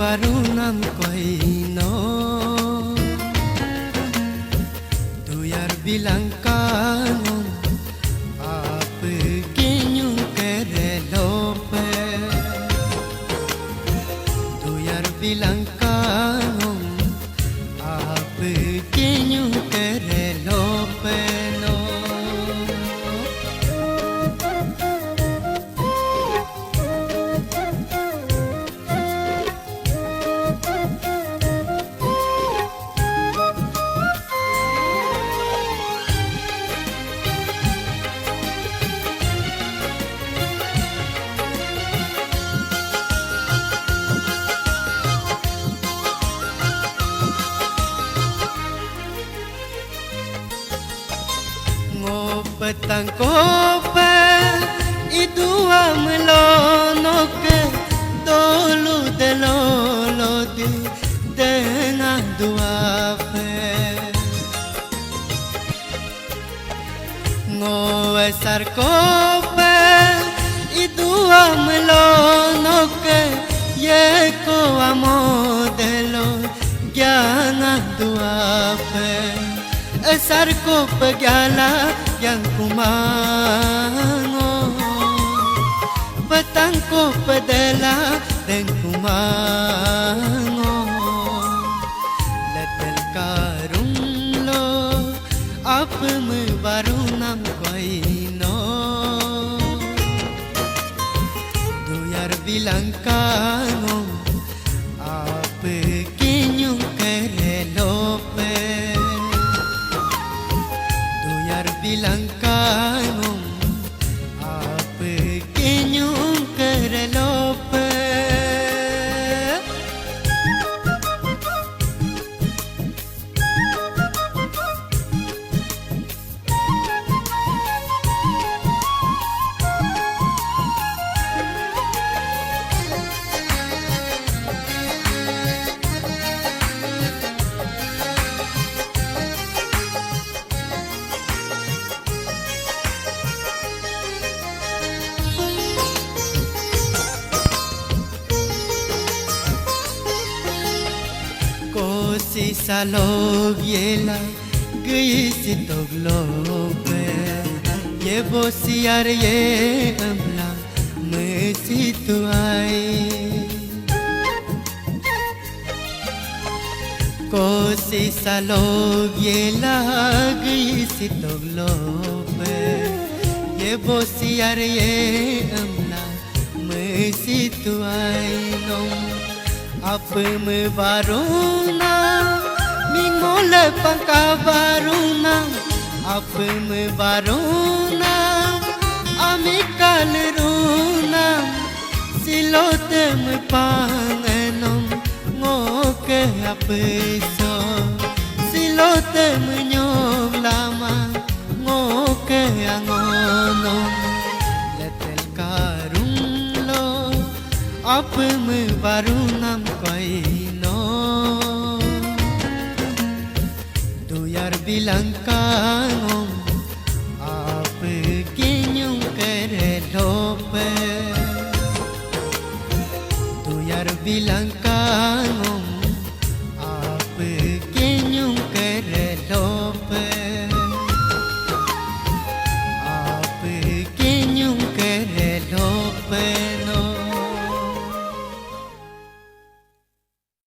baru nam koino Duyar bilang kanon apa kinyu kerelope Duyar bilang kanon apa kinyu kerelope no petang kope idua melonok tolu delolo di dengan dua pe ngoesar kope idua melonok ye ko amodelo jangan dua pe esar ko pegala yang kumango petang ko pedela dan kumango letel karung lo apa me baru nam koino duyar bilang kango apa kinyu kerelope bilang kamu apa kinyu kerelope si salog yela gई si toglope ye bosiar ye amla me si tuai ko si salog yela gई si toglope ye bosiar ye amla me si tuai no apa me baruna mingole pangkabaruna apa me baruna amikal runa silote me pangenom ngoke apeso silote me nyom lama ngoke angonom letel karung lo apa me baru nam koino duyar bilang kamu apa kinyu kerelope duyar bilang